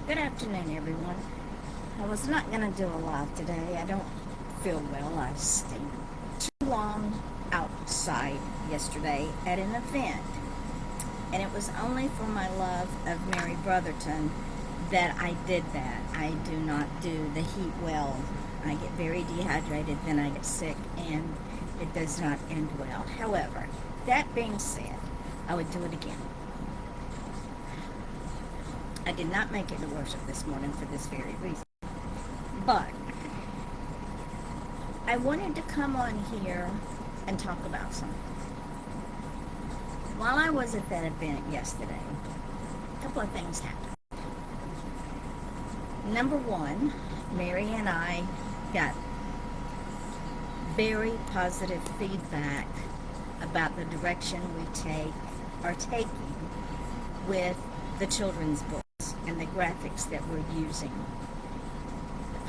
Good afternoon, everyone. I was not going to do a live today. I don't feel well. I stayed too long outside yesterday at an event, and it was only for my love of Mary Brotherton that I did that. I do not do the heat well. I get very dehydrated, then I get sick, and it does not end well. However, that being said, I would do it again. I did not make it to worship this morning for this very reason. But I wanted to come on here and talk about something. While I was at that event yesterday, a couple of things happened. Number one, Mary and I got very positive feedback about the direction we are taking with the children's books and the graphics that we're using.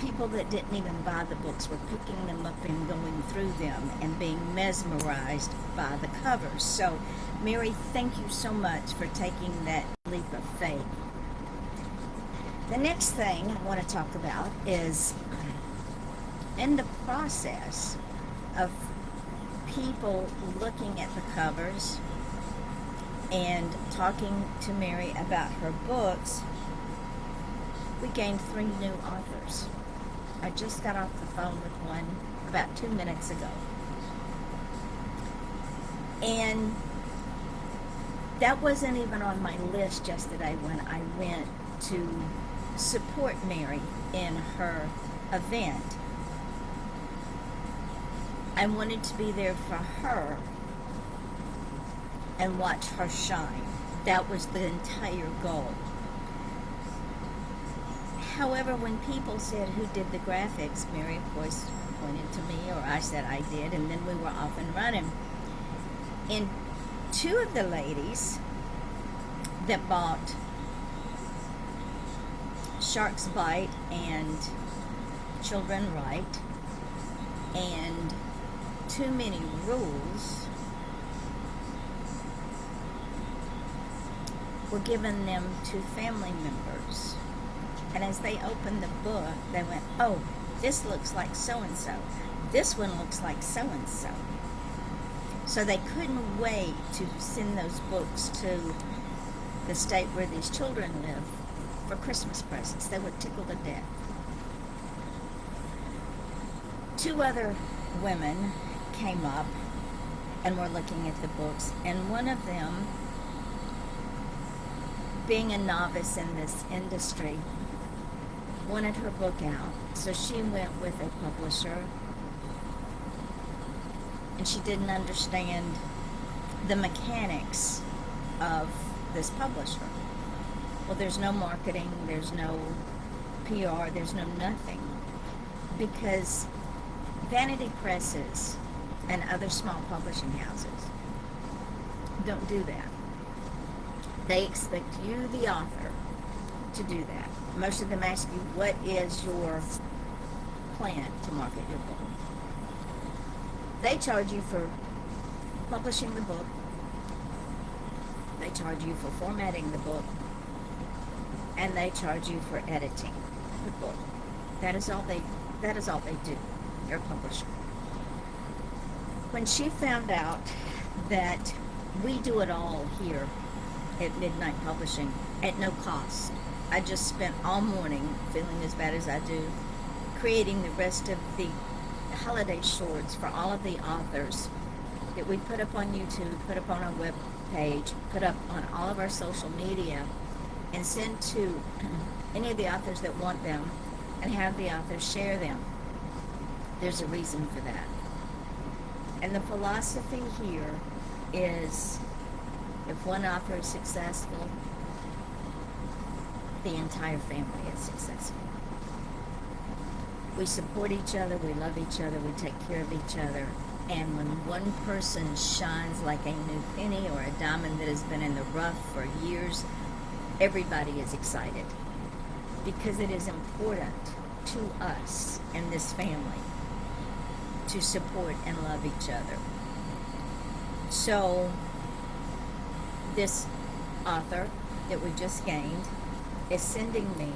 People that didn't even buy the books were picking them up and going through them and being mesmerized by the covers. So, Mary, thank you so much for taking that leap of faith. The next thing I want to talk about is in the process of people looking at the covers and talking to Mary about her books, we gained 3 new authors. I just got off the phone with one about 2 minutes ago. And that wasn't even on my list yesterday when I went to support Mary in her event. I wanted to be there for her and watch her shine. That was the entire goal. However, when people said who did the graphics, Mary, of course, pointed to me, or I said I did, and then we were off and running. And 2 of the ladies that bought Shark's Bite and Children Write and Too Many Rules were giving them to family members. And as they opened the book, they went, oh, this looks like so-and-so. This one looks like so-and-so. So they couldn't wait to send those books to the state where these children live for Christmas presents. They were tickled to death. 2 other women came up and were looking at the books, and one of them, being a novice in this industry, wanted her book out. So she went with a publisher, and she didn't understand the mechanics of this publisher. Well, there's no marketing, there's no PR, there's no nothing, because vanity presses and other small publishing houses don't do that. They expect you, the author, to do that. Most of them ask you, what is your plan to market your book? They charge you for publishing the book. They charge you for formatting the book. And they charge you for editing the book. That is all they do. They're a publisher. When she found out that we do it all here at Midnight Publishing at no cost, I just spent all morning feeling as bad as I do, creating the rest of the holiday shorts for all of the authors that we put up on YouTube, put up on our web page, put up on all of our social media, and send to any of the authors that want them, and have the authors share them. There's a reason for that. And the philosophy here is, if one author is successful, the entire family is successful. We support each other, we love each other, we take care of each other. And when one person shines like a new penny or a diamond that has been in the rough for years, everybody is excited. Because it is important to us and this family to support and love each other. So, this author that we just gained is sending me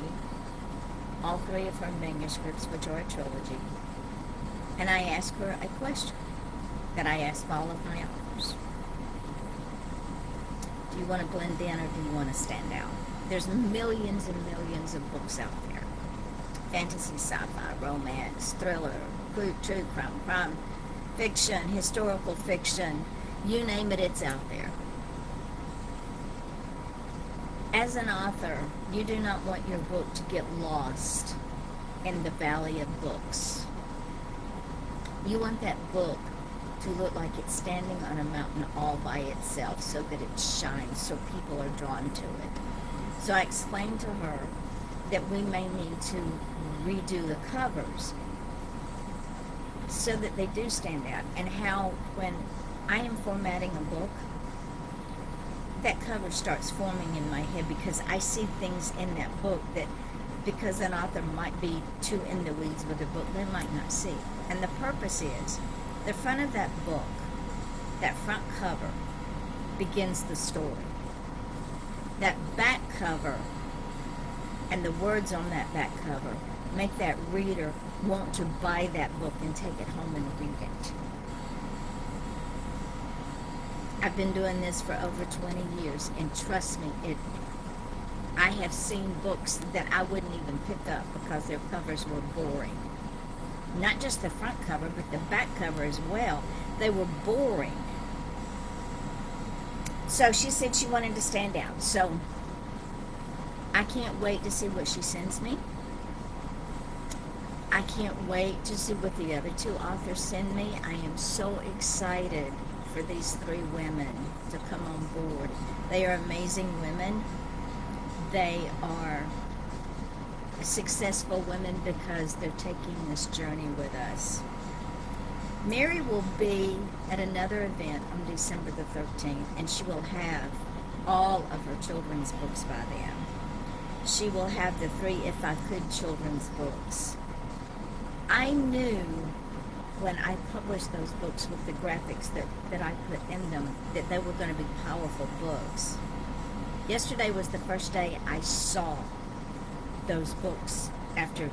all three of her manuscripts, which are a trilogy, and I ask her a question that I ask all of my authors. Do you want to blend in or do you want to stand out? There's millions and millions of books out there. Fantasy, sci-fi, romance, thriller, true crime fiction, historical fiction, you name it, it's out there. As an author, you do not want your book to get lost in the valley of books. You want that book to look like it's standing on a mountain all by itself so that it shines, so people are drawn to it. So I explained to her that we may need to redo the covers so that they do stand out, and how when I am formatting a book, that cover starts forming in my head because I see things in that book that, because an author might be too in the weeds with a book, they might not see. And the purpose is, the front of that book, that front cover, begins the story. That back cover and the words on that back cover make that reader want to buy that book and take it home and read it. I've been doing this for over 20 years, and trust me, I have seen books that I wouldn't even pick up because their covers were boring. Not just the front cover, but the back cover as well. They were boring. So she said she wanted to stand out. So I can't wait to see what she sends me. I can't wait to see what the other two authors send me. I am so excited for these three women to come on board. They are amazing women. They are successful women because they're taking this journey with us. Mary will be at another event on December the 13th, and she will have all of her children's books by then. She will have the 3 If I Could children's books. I knew when I published those books with the graphics that I put in them that they were going to be powerful books. Yesterday was the first day I saw those books after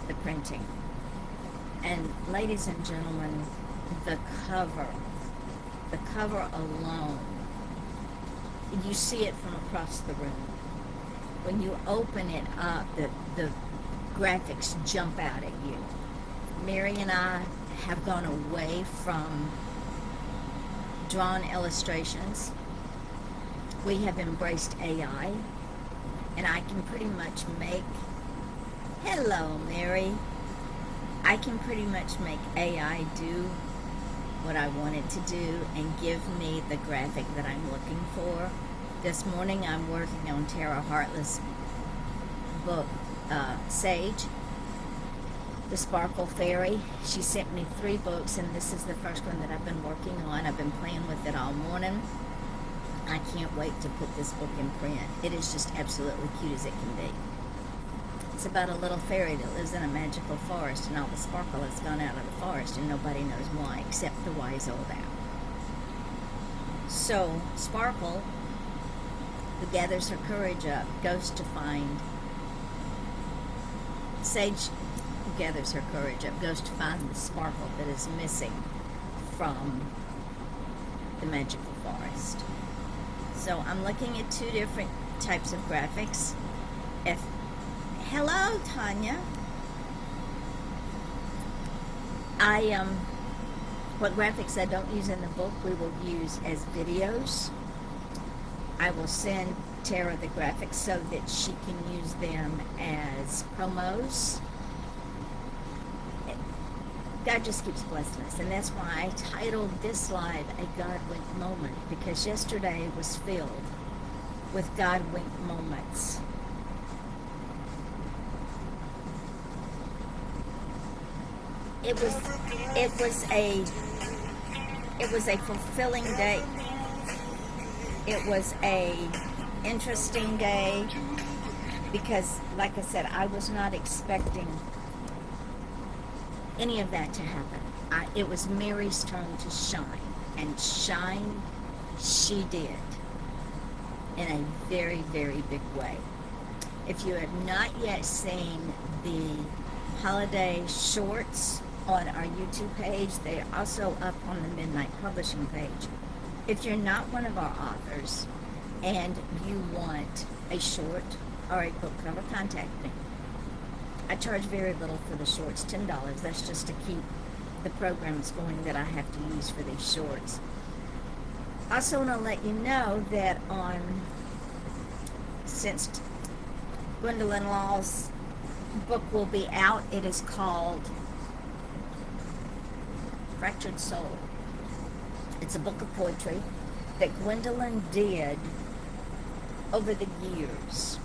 the printing. And ladies and gentlemen, the cover alone, you see it from across the room. When you open it up, the graphics jump out at you. Mary and I have gone away from drawn illustrations. We have embraced AI, and I can pretty much make, hello Mary, I can pretty much make AI do what I want it to do and give me the graphic that I'm looking for. This morning I'm working on Tara Hartley's book, Sage, the Sparkle Fairy. She sent me 3 books, and this is the first one that I've been working on. I've been playing with it all morning. I can't wait to put this book in print. It is just absolutely cute as it can be. It's about a little fairy that lives in a magical forest, and all the sparkle has gone out of the forest, and nobody knows why except the wise old owl. So Sparkle, who gathers her courage up, goes to find Sage, who gathers her courage up, goes to find the sparkle that is missing from the magical forest. So I'm looking at 2 different types of graphics. Hello, Tanya. What graphics I don't use in the book, we will use as videos. I will send Tara the graphics so that she can use them as promos. God just keeps blessing us, and that's why I titled this live a God Wink Moment, because yesterday was filled with God Wink moments. It was a fulfilling day. It was a interesting day because, like I said, I was not expecting any of that to happen. It was Mary's turn to shine, and shine she did in a very, very big way. If you have not yet seen the holiday shorts on our YouTube page, they are also up on the Midnight Publishing page. If you're not one of our authors and you want a short or a book cover, contact me. I charge very little for the shorts, $10. That's just to keep the programs going that I have to use for these shorts. I also want to let you know that since Gwendolyn Law's book will be out, it is called Fractured Soul. It's a book of poetry that Gwendolyn did over the years.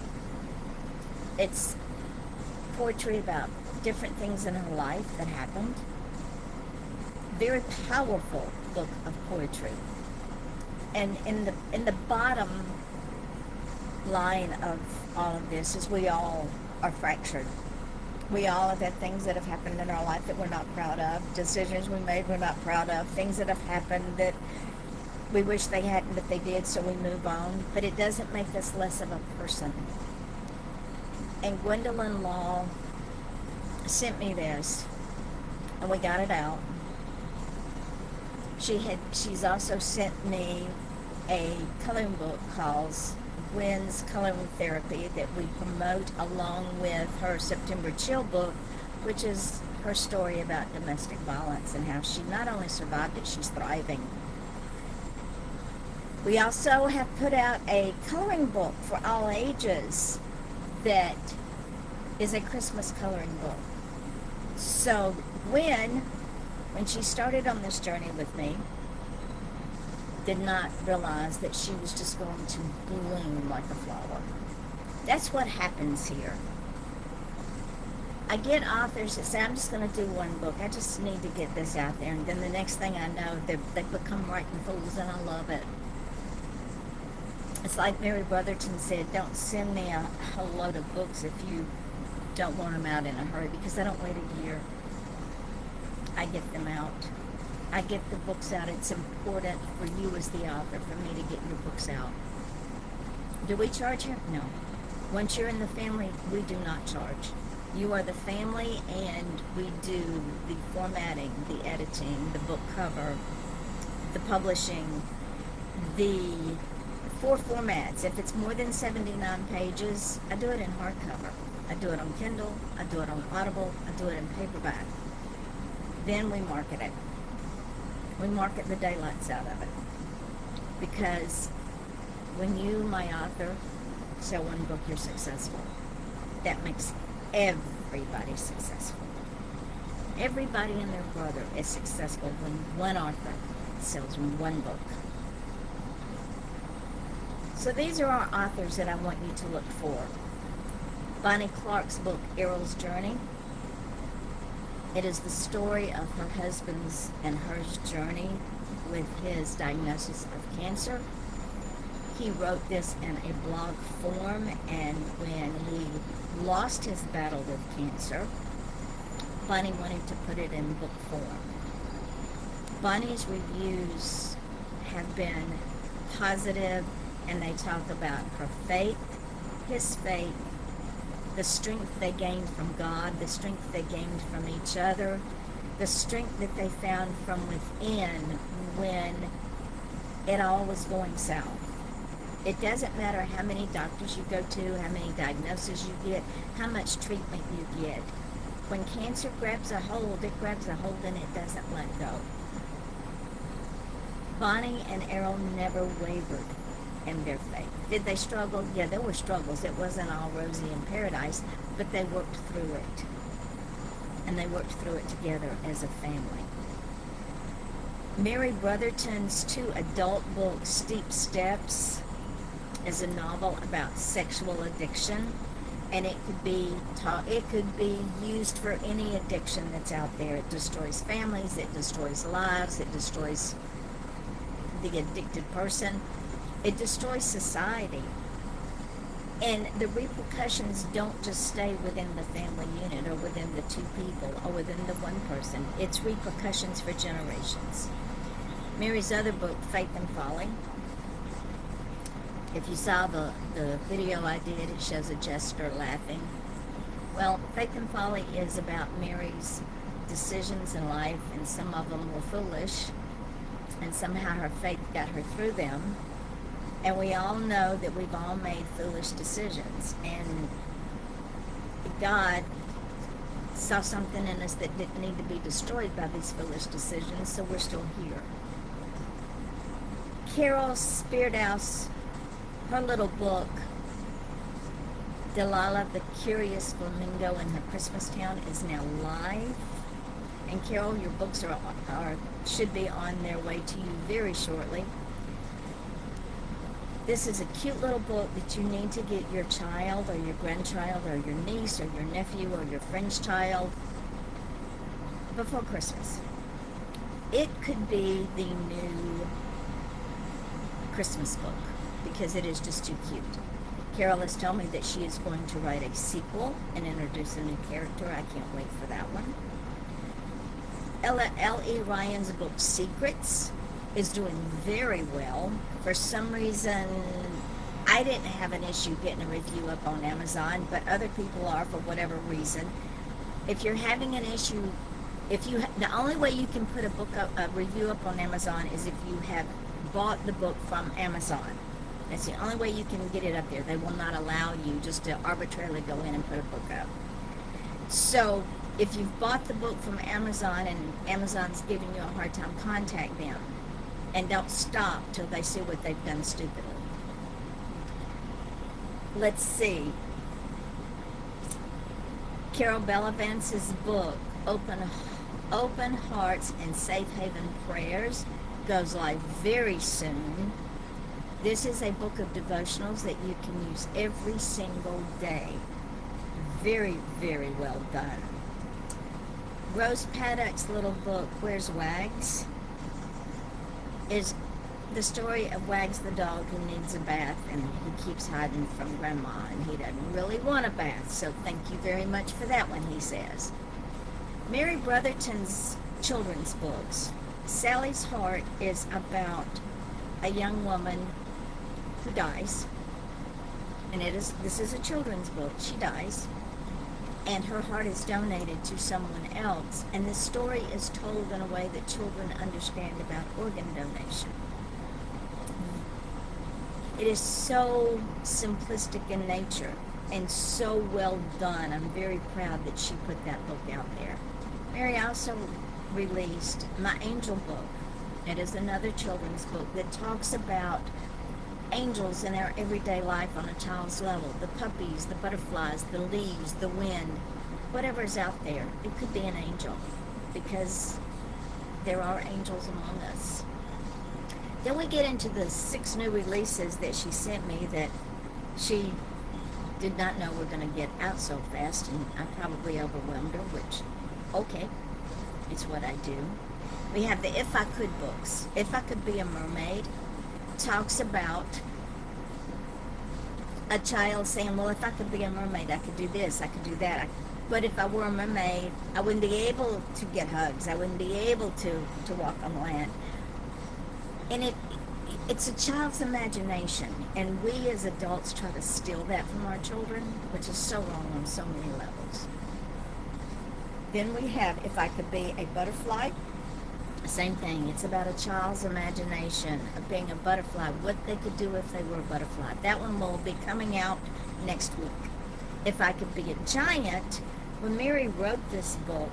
It's poetry about different things in her life that happened. Very powerful book of poetry. And in the bottom line of all of this is we all are fractured. We all have had things that have happened in our life that we're not proud of, decisions we made we're not proud of, things that have happened that we wish they hadn't, but they did, so we move on. But it doesn't make us less of a person. And Gwendolyn Law sent me this, and we got it out. She's also sent me a coloring book called Gwen's Coloring Therapy that we promote along with her September Chill book, which is her story about domestic violence and how she not only survived it, she's thriving. We also have put out a coloring book for all ages that is a Christmas coloring book. So Gwen, when she started on this journey with me, did not realize that she was just going to bloom like a flower. That's what happens here. I get authors that say, I'm just going to do one book. I just need to get this out there. And then the next thing I know, they become writing fools, and I love it. It's like Mary Brotherton said, don't send me a whole load of books if you don't want them out in a hurry, because I don't wait a year. I get them out. I get the books out. It's important for you as the author, for me to get your books out. Do we charge you? No. Once you're in the family, we do not charge. You are the family, and we do the formatting, the editing, the book cover, the publishing, the 4 formats. If it's more than 79 pages, I do it in hardcover. I do it on Kindle. I do it on Audible. I do it in paperback. Then we market it. We market the daylights out of it. Because when you, my author, sell one book, you're successful. That makes everybody successful. Everybody and their brother is successful when one author sells one book. So these are our authors that I want you to look for. Bonnie Clark's book, Errol's Journey. It is the story of her husband's and her journey with his diagnosis of cancer. He wrote this in a blog form, and when he lost his battle with cancer, Bonnie wanted to put it in book form. Bonnie's reviews have been positive, and they talk about her faith, his faith, the strength they gained from God, the strength they gained from each other, the strength that they found from within when it all was going south. It doesn't matter how many doctors you go to, how many diagnoses you get, how much treatment you get. When cancer grabs a hold, it grabs a hold and it doesn't let go. Bonnie and Errol never wavered in their faith. Did they struggle? Yeah, there were struggles. It wasn't all rosy in paradise, but they worked through it. And they worked through it together as a family. Mary Brotherton's 2 adult books, Steep Steps, is a novel about sexual addiction, and it could be used for any addiction that's out there. It destroys families, it destroys lives, it destroys the addicted person. It destroys society. And the repercussions don't just stay within the family unit or within the 2 people or within the 1 person. It's repercussions for generations. Mary's other book, Faith and Folly, If you saw the video I did, it shows a jester laughing. Well, Faith and Folly is about Mary's decisions in life, and some of them were foolish, and somehow her faith got her through them. And we all know that we've all made foolish decisions, and God saw something in us that didn't need to be destroyed by these foolish decisions, so we're still here. Carol Spearhouse, her little book, Delilah the Curious Flamingo in Her Christmas Town, is now live. And Carol, your books should be on their way to you very shortly. This is a cute little book that you need to get your child or your grandchild or your niece or your nephew or your friend's child before Christmas. It could be the new Christmas book because it is just too cute. Carol has told me that she is going to write a sequel and introduce a new character. I can't wait for that one. L.E. Ryan's book Secrets is doing very well. For some reason, I didn't have an issue getting a review up on Amazon, but other people are for whatever reason. If you're having an issue, the only way you can put a review up on Amazon is if you have bought the book from Amazon. That's the only way you can get it up there. They will not allow you just to arbitrarily go in and put a book up. So if you've bought the book from Amazon and Amazon's giving you a hard time, contact them. And don't stop till they see what they've done stupidly. Let's see. Carol Belavance's book, Open Hearts and Safe Haven Prayers, goes live very soon. This is a book of devotionals that you can use every single day. Very, very well done. Rose Paddock's little book, Where's Wags?, is the story of Wags the dog who needs a bath and he keeps hiding from Grandma and he doesn't really want a bath, so thank you very much for that one, he says. Mary Brotherton's children's books. Sally's Heart is about a young woman who dies, and this is a children's book. She dies, and her heart is donated to someone else, and this story is told in a way that children understand about organ donation. It is so simplistic in nature and so well done. I'm very proud that she put that book out there. Mary also released My Angel book. It is another children's book that talks about angels in our everyday life on a child's level. The puppies, the butterflies, the leaves, the wind, whatever's out there. It could be an angel because there are angels among us. Then we get into the 6 new releases that she sent me that she did not know were going to get out so fast, and I probably overwhelmed her, which, okay, it's what I do. We have the If I Could books. If I Could Be a Mermaid talks about a child saying, well, if I could be a mermaid, I could do this, I could do that. But if I were a mermaid, I wouldn't be able to get hugs. I wouldn't be able to walk on land. And it's a child's imagination. And we as adults try to steal that from our children, which is so wrong on so many levels. Then we have If I Could Be a Butterfly. Same thing. It's about a child's imagination of being a butterfly, what they could do if they were a butterfly. That one will be coming out next week. If I Could Be a Giant, when Mary wrote this book,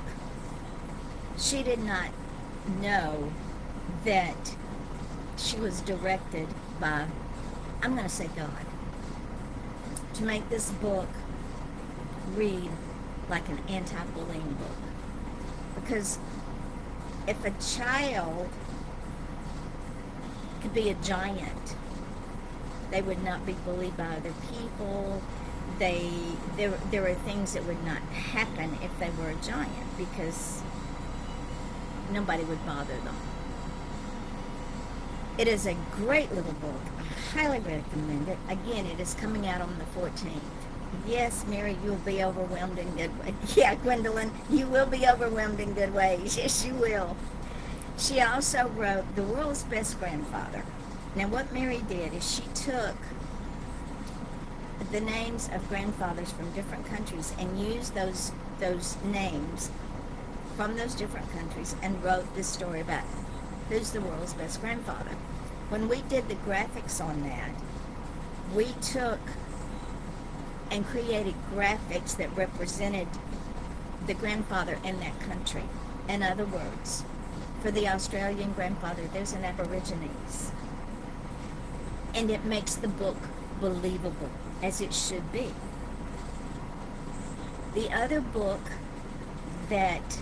she did not know that she was directed by, I'm going to say God, to make this book read like an anti-bullying book. Because if a child could be a giant, they would not be bullied by other people. There are things that would not happen if they were a giant because nobody would bother them. It is a great little book. I highly recommend it. Again, it is coming out on the 14th. Yes, Mary, you'll be overwhelmed in good ways. Yeah, Gwendolyn, you will be overwhelmed in good ways. Yes, you will. She also wrote The World's Best Grandfather. Now, what Mary did is she took the names of grandfathers from different countries and used those names from those different countries and wrote this story about who's the world's best grandfather. When we did the graphics on that, we took and created graphics that represented the grandfather in that country. In other words, for the Australian grandfather, there's an Aborigines. And it makes the book believable, as it should be. The other book that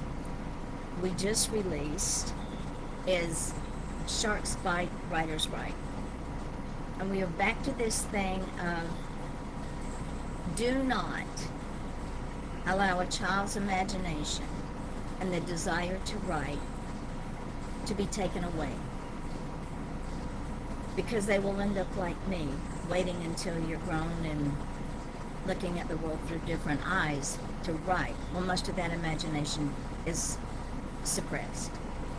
we just released is Sharks Bite, Writers Write. And we are back to this thing of do not allow a child's imagination and the desire to write to be taken away. Because they will end up like me, waiting until you're grown and looking at the world through different eyes to write. Well, most of that imagination is suppressed.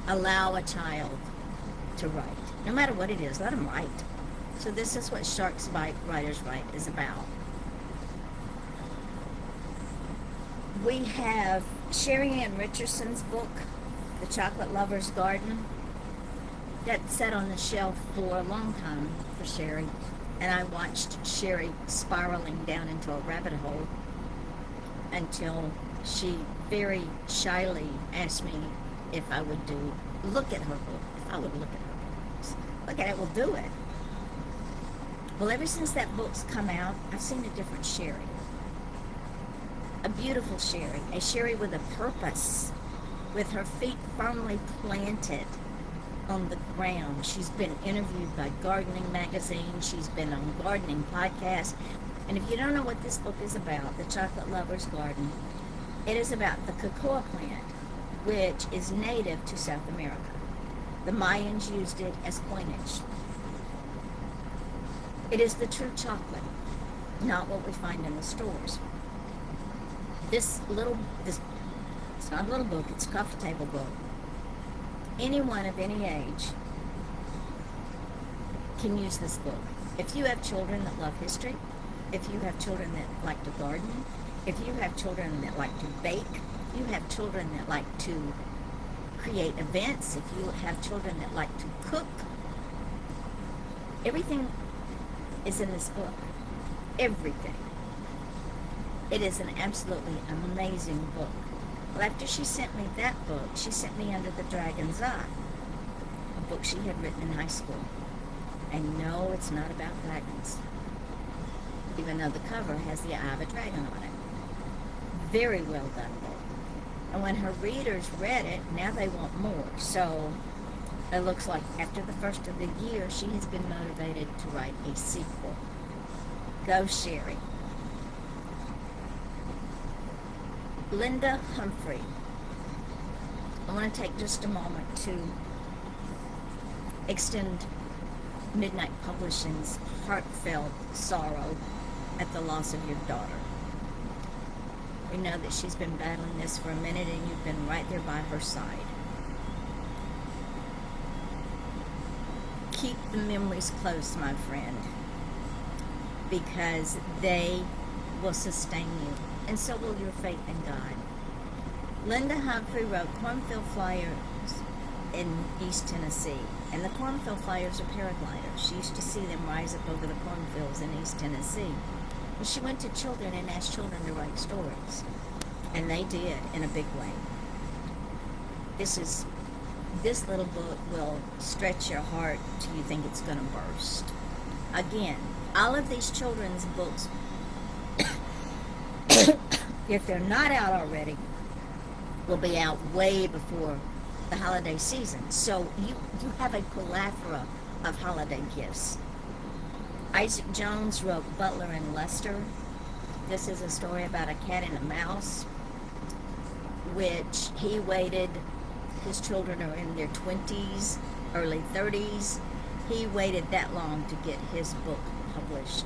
Allow a child to write. No matter what it is, let them write. So this is what Sharks Bite, Writers Write is about. We have Sherry Ann Richardson's book, The Chocolate Lover's Garden. That sat on the shelf for a long time for Sherry, and I watched Sherry spiraling down into a rabbit hole until she very shyly asked me if I would look at her book, if I would look at her books. Look at it, we'll do it. Well, ever since that book's come out, I've seen a different Sherry. A beautiful Sherry, a Sherry with a purpose, with her feet firmly planted on the ground. She's been interviewed by Gardening Magazine. She's been on gardening podcasts. And if you don't know what this book is about, The Chocolate Lover's Garden, it is about the cocoa plant, which is native to South America. The Mayans used it as coinage. It is the true chocolate, not what we find in the stores. It's not a little book, it's a coffee table book. Anyone of any age can use this book. If you have children that love history, if you have children that like to garden, if you have children that like to bake, if you have children that like to create events, if you have children that like to cook, everything is in this book. Everything. It is an absolutely amazing book. Well, after she sent me that book, she sent me Under the Dragon's Eye, a book she had written in high school. And no, it's not about dragons, even though the cover has the eye of a dragon on it. Very well done book. And when her readers read it, now they want more. So it looks like after the first of the year, she has been motivated to write a sequel. Go, Sherry. Linda Humphrey. I want to take just a moment to extend Midnight Publishing's heartfelt sorrow at the loss of your daughter. We know that she's been battling this for a minute and you've been right there by her side. Keep the memories close, my friend, because they will sustain you, and so will your faith in God. Linda Humphrey wrote Cornfield Flyers in East Tennessee, and the Cornfield Flyers are paragliders. She used to see them rise up over the cornfields in East Tennessee. And she went to children and asked children to write stories, and they did in a big way. This little book will stretch your heart till you think it's going to burst. Again, all of these children's books, if they're not out already, will be out way before the holiday season. So you have a plethora of holiday gifts. Isaac Jones wrote Butler and Lester. This is a story about a cat and a mouse, which he waited. His children are in their 20s, early 30s. He waited that long to get his book published.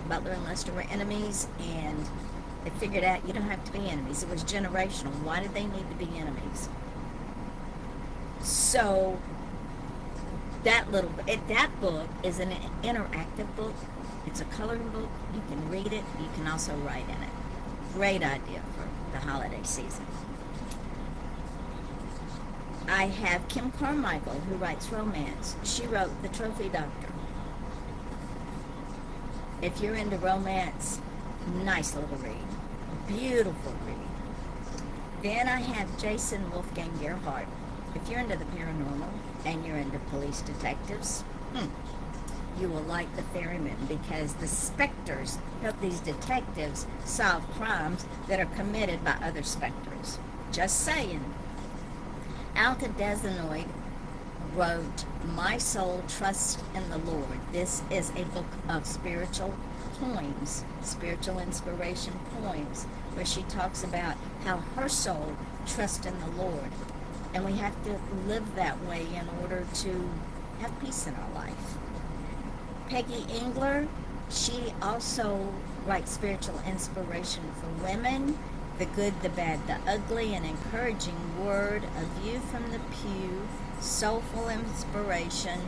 Butler and Lester were enemies, and they figured out you don't have to be enemies. It was generational. Why did they need to be enemies? So that book is an interactive book. It's a coloring book. You can read it. You can also write in it. Great idea for the holiday season. I have Kim Carmichael, who writes romance. She wrote The Trophy Doctor. If you're into romance, nice little read. Beautiful read. Then I have Jason Wolfgang Gerhardt. If you're into the paranormal and you're into police detectives, you will like The Ferryman, because the specters help these detectives solve crimes that are committed by other specters. Just saying. Alka Desanoid wrote My Soul Trusts in the Lord. This is a book of spiritual poems, spiritual inspiration poems, where she talks about how her soul trusts in the Lord. And we have to live that way in order to have peace in our life. Peggy Engler, she also writes spiritual inspiration for women, The Good, the Bad, the Ugly, an encouraging word, A View from the Pew, soulful inspiration,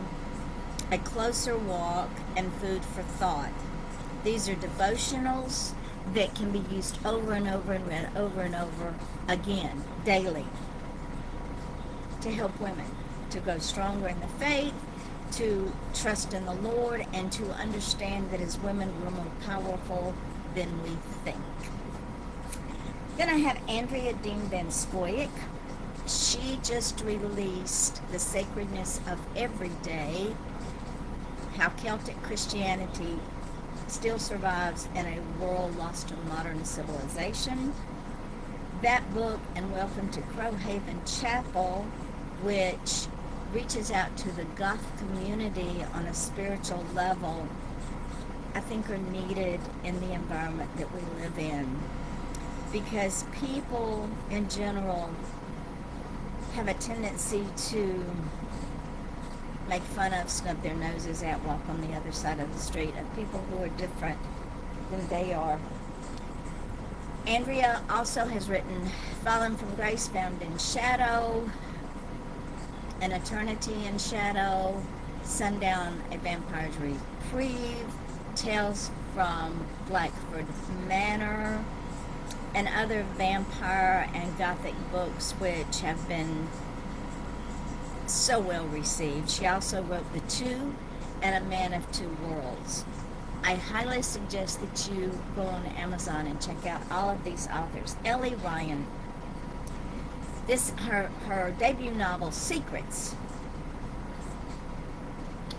A Closer Walk, and Food for Thought. These are devotionals that can be used over and over and read over and over again, daily, to help women to grow stronger in the faith, to trust in the Lord, and to understand that as women we're more powerful than we think. Then I have Andrea Dean Van Scoyoc. She just released The Sacredness of Every Day, How Celtic Christianity Still Survives in a World Lost to Modern Civilization. That book and Welcome to Crowhaven Chapel, which reaches out to the Goth community on a spiritual level, I think are needed in the environment that we live in, because people in general have a tendency to make fun of, snub their noses at, walk on the other side of the street of people who are different than they are. Andrea also has written Fallen from Grace, Found in Shadow, An Eternity in Shadow, Sundown, A Vampire's Reprieve, Tales from Blackford Manor, and other vampire and gothic books which have been so well received. She also wrote The Two and A Man of Two Worlds. I highly suggest that you go on Amazon and check out all of these authors. Ellie Ryan, her debut novel, Secrets,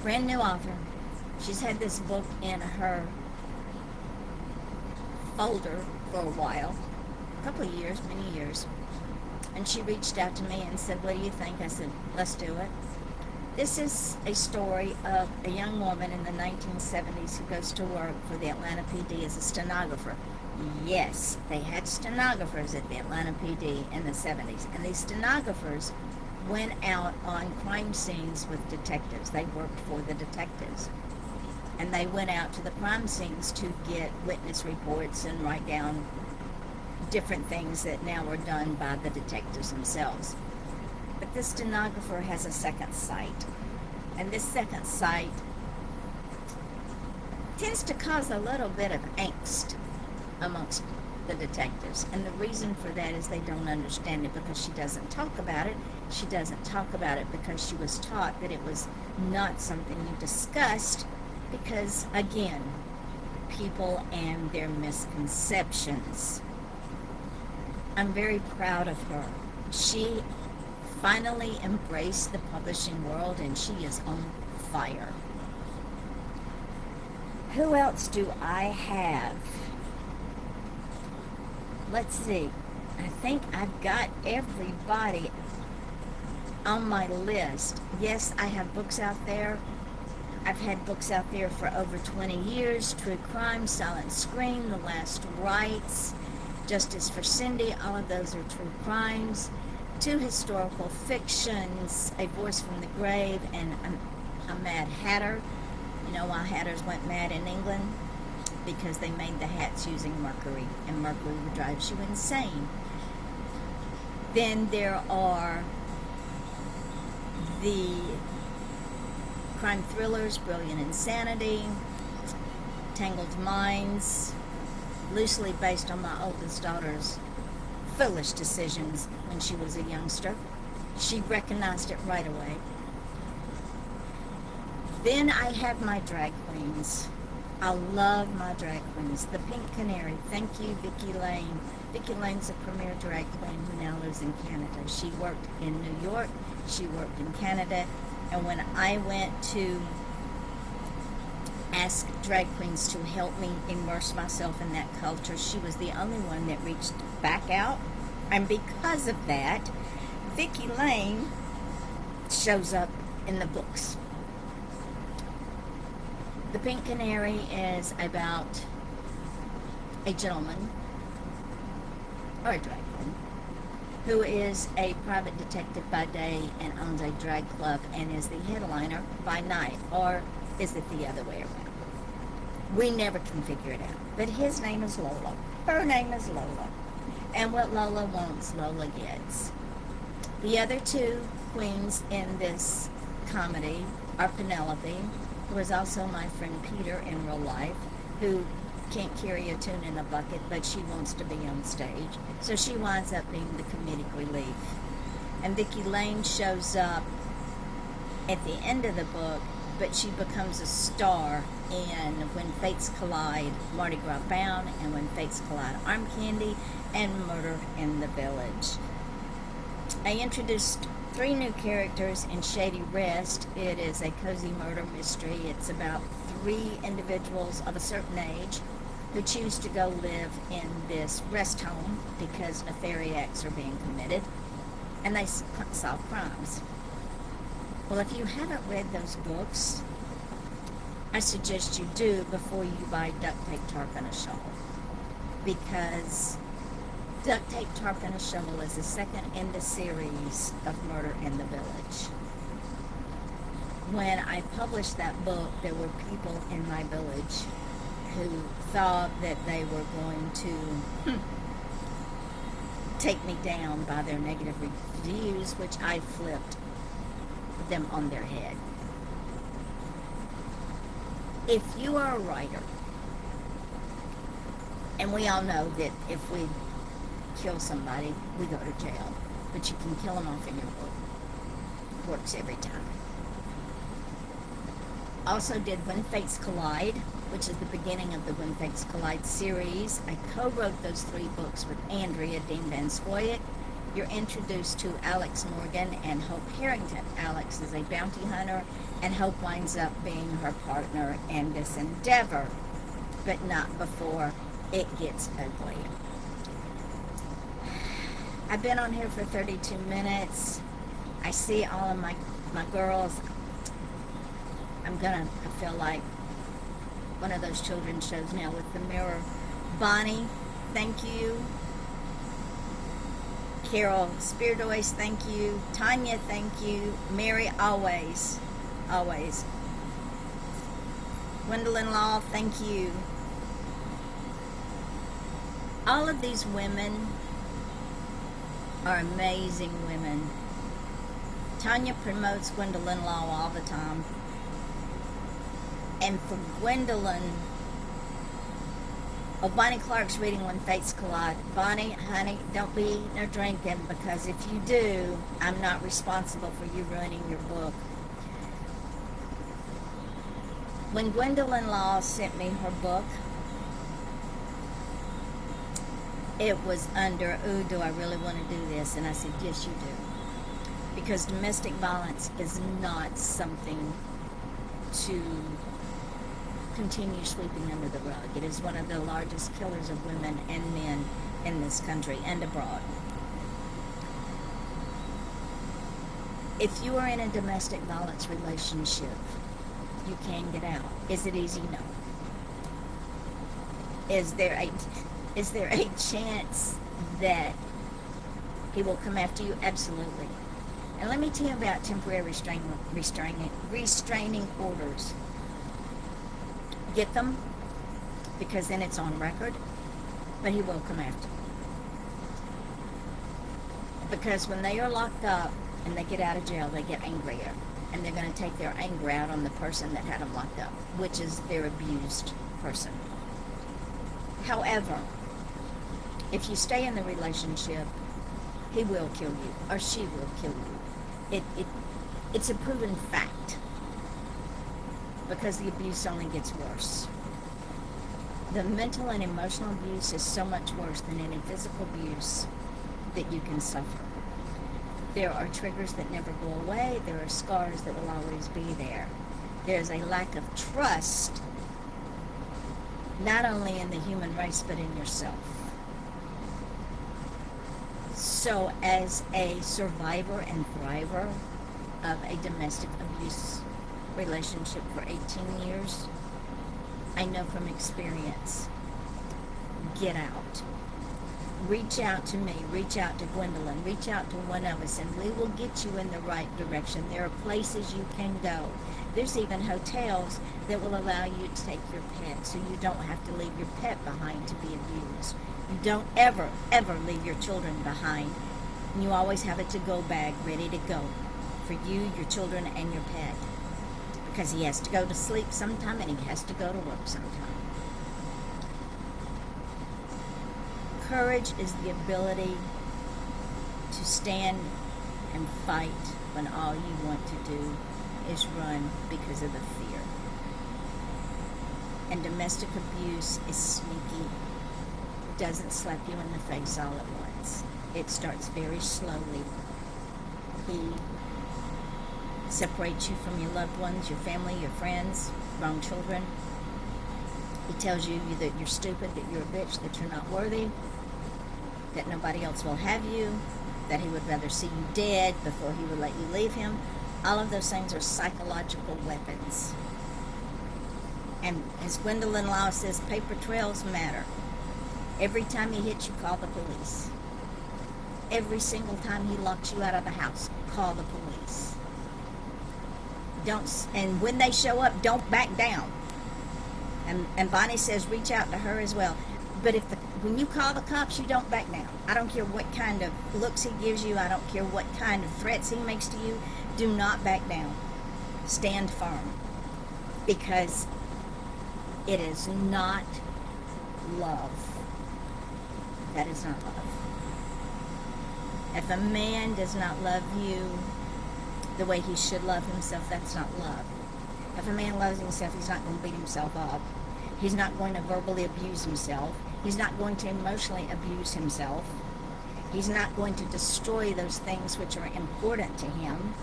brand new author. She's had this book in her folder for a while, a couple of years, many years, and she reached out to me and said, what do you think? I said, let's do it. This is a story of a young woman in the 1970s who goes to work for the Atlanta PD as a stenographer. Yes, they had stenographers at the Atlanta PD in the 70s, and these stenographers went out on crime scenes with detectives. They worked for the detectives, and they went out to the crime scenes to get witness reports and write down different things that now are done by the detectives themselves. But this stenographer has a second sight, and this second sight tends to cause a little bit of angst amongst the detectives, and the reason for that is they don't understand it because she doesn't talk about it. She doesn't talk about it because she was taught that it was not something you discussed, because again, people and their misconceptions. I'm very proud of her. She finally embraced the publishing world, and she is on fire. Who else do I have? Let's see. I think I've got everybody on my list. Yes, I have books out there. I've had books out there for over 20 years. True Crime, Silent Scream, The Last Rites, Justice for Cindy, all of those are true crimes. 2 historical fictions, A Voice from the Grave and A Mad Hatter. You know why hatters went mad in England? Because they made the hats using mercury, and mercury drives you insane. Then there are the crime thrillers, Brilliant Insanity, Tangled Minds, loosely based on my oldest daughter's foolish decisions when she was a youngster. She recognized it right away. Then I have my drag queens. I love my drag queens. The Pink Canary. Thank you, Vicki Lane. Vicki Lane's a premier drag queen who now lives in Canada. She worked in New York. She worked in Canada. And when I went to ask drag queens to help me immerse myself in that culture, she was the only one that reached back out. And because of that, Vicki Lane shows up in the books. The Pink Canary is about a gentleman, or a drag queen, who is a private detective by day and owns a drag club and is the headliner by night. Or is it the other way around? We never can figure it out. But his name is Lola. Her name is Lola. And what Lola wants, Lola gets. The other two queens in this comedy are Penelope, who is also my friend Peter in real life, who can't carry a tune in a bucket, but she wants to be on stage. So she winds up being the comedic relief. And Vicki Lane shows up at the end of the book, but she becomes a star in When Fates Collide, Mardi Gras Bound, and When Fates Collide, Arm Candy, and Murder in the Village. I introduced 3 new characters in Shady Rest. It is a cozy murder mystery. It's about 3 individuals of a certain age who choose to go live in this rest home because nefarious acts are being committed, and they solve crimes. Well, if you haven't read those books, I suggest you do before you buy Duct Tape, Tarp, and a Shovel, because Duct Tape, Tarp, and a Shovel is the second in the series of Murder in the Village. When I published that book, there were people in my village who thought that they were going to take me down by their negative reviews, which I flipped them on their head. If you are a writer, and we all know that if we kill somebody, we go to jail, but you can kill them off in your book. Works every time. Also did When Fates Collide, which is the beginning of the When Fates Collide series. I co-wrote those 3 books with Andrea Dean Van Scoyoc. You're introduced to Alex Morgan and Hope Harrington. Alex is a bounty hunter, and Hope winds up being her partner in this endeavor, but not before it gets ugly. I've been on here for 32 minutes. I see all of my girls. I feel like one of those children's shows now with the mirror. Bonnie, thank you. Carol Speardoise, thank you. Tanya, thank you. Mary, always. Always. Gwendolyn Law, thank you. All of these women are amazing women. Tanya promotes Gwendolyn Law all the time. And for Gwendolyn, Bonnie Clark's reading When Fates Collide. Bonnie, honey, don't be eating or drinking, because if you do, I'm not responsible for you ruining your book. When Gwendolyn Law sent me her book, it was under, ooh, do I really want to do this? And I said, yes, you do. Because domestic violence is not something to continue sweeping under the rug. It is one of the largest killers of women and men in this country and abroad. If you are in a domestic violence relationship, you can get out. Is it easy? No. Is there a chance that he will come after you? Absolutely. And let me tell you about temporary restraining orders. Get them, because then it's on record, but he will come after you. Because when they are locked up and they get out of jail, they get angrier, and they're going to take their anger out on the person that had them locked up, which is their abused person. However, if you stay in the relationship, he will kill you, or she will kill you. It's a proven fact, because the abuse only gets worse. The mental and emotional abuse is so much worse than any physical abuse that you can suffer. There are triggers that never go away. There are scars that will always be there. There's a lack of trust, not only in the human race, but in yourself. So as a survivor and thriver of a domestic abuse relationship for 18 years, I know from experience, get out. Reach out to me, reach out to Gwendolyn, reach out to one of us, and we will get you in the right direction. There are places you can go. There's even hotels that will allow you to take your pet, so you don't have to leave your pet behind to be abused. You don't ever leave your children behind. And you always have a to-go bag ready to go for you, your children, and your pet. Because he has to go to sleep sometime and he has to go to work sometime. Courage is the ability to stand and fight when all you want to do is run because of the fear. And domestic abuse is sneaky. It doesn't slap you in the face all at once. It starts very slowly. He separates you from your loved ones, your family, your friends, grown children. He tells you that you're stupid, that you're a bitch, that you're not worthy, that nobody else will have you, that he would rather see you dead before he would let you leave him. All of those things are psychological weapons. And as Gwendolyn Law says, paper trails matter. Every time he hits you, call the police. Every single time he locks you out of the house, call the police. And when they show up, don't back down. And Bonnie says reach out to her as well. But when you call the cops, you don't back down. I don't care what kind of looks he gives you. I don't care what kind of threats he makes to you. Do not back down. Stand firm. Because it is not love. That is not love. If a man does not love you the way he should love himself, that's not love. If a man loves himself, he's not going to beat himself up. He's not going to verbally abuse himself. He's not going to emotionally abuse himself. He's not going to destroy those things which are important to him.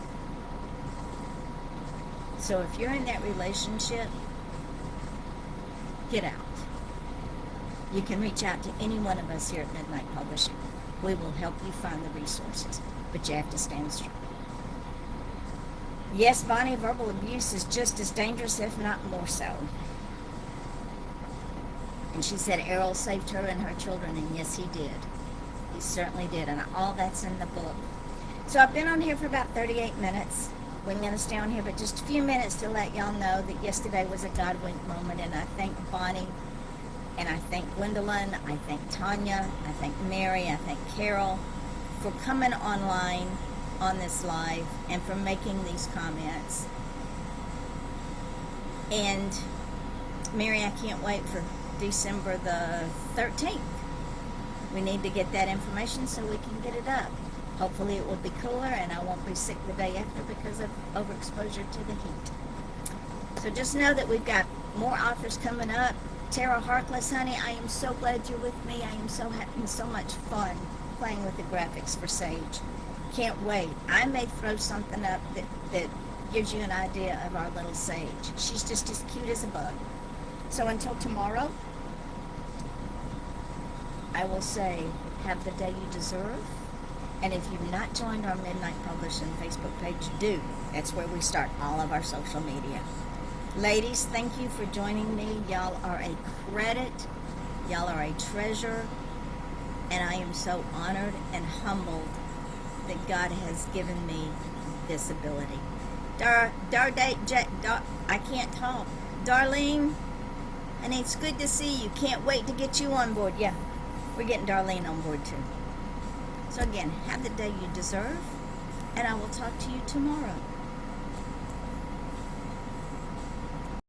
So if you're in that relationship, get out. You can reach out to any one of us here at Midnight Publishing. We will help you find the resources, but you have to stand strong. Yes, Bonnie, verbal abuse is just as dangerous, if not more so. And she said Errol saved her and her children, and yes, he did. He certainly did, and all that's in the book. So I've been on here for about 38 minutes. We're going to stay on here but just a few minutes to let y'all know that yesterday was a God wink moment, and I thank Bonnie, and I thank Gwendolyn, I thank Tanya, I thank Mary, I thank Carol for coming online on this live and for making these comments. And Mary, I can't wait for December the 13th. We need to get that information so we can get it up. Hopefully it will be cooler and I won't be sick the day after because of overexposure to the heat. So just know that we've got more authors coming up. Tara Harkless, honey, I am so glad you're with me. I am so having so much fun playing with the graphics for Sage. Can't wait. I may throw something up that gives you an idea of our little Sage. She's just as cute as a bug. So until tomorrow, I will say, have the day you deserve. And if you've not joined our Midnight Publishing Facebook page, do. That's where we start all of our social media. Ladies, thank you for joining me. Y'all are a credit. Y'all are a treasure. And I am so honored and humbled that God has given me this ability. I can't talk. Darlene, and it's good to see you. Can't wait to get you on board. Yeah, we're getting Darlene on board too. So again, have the day you deserve, and I will talk to you tomorrow.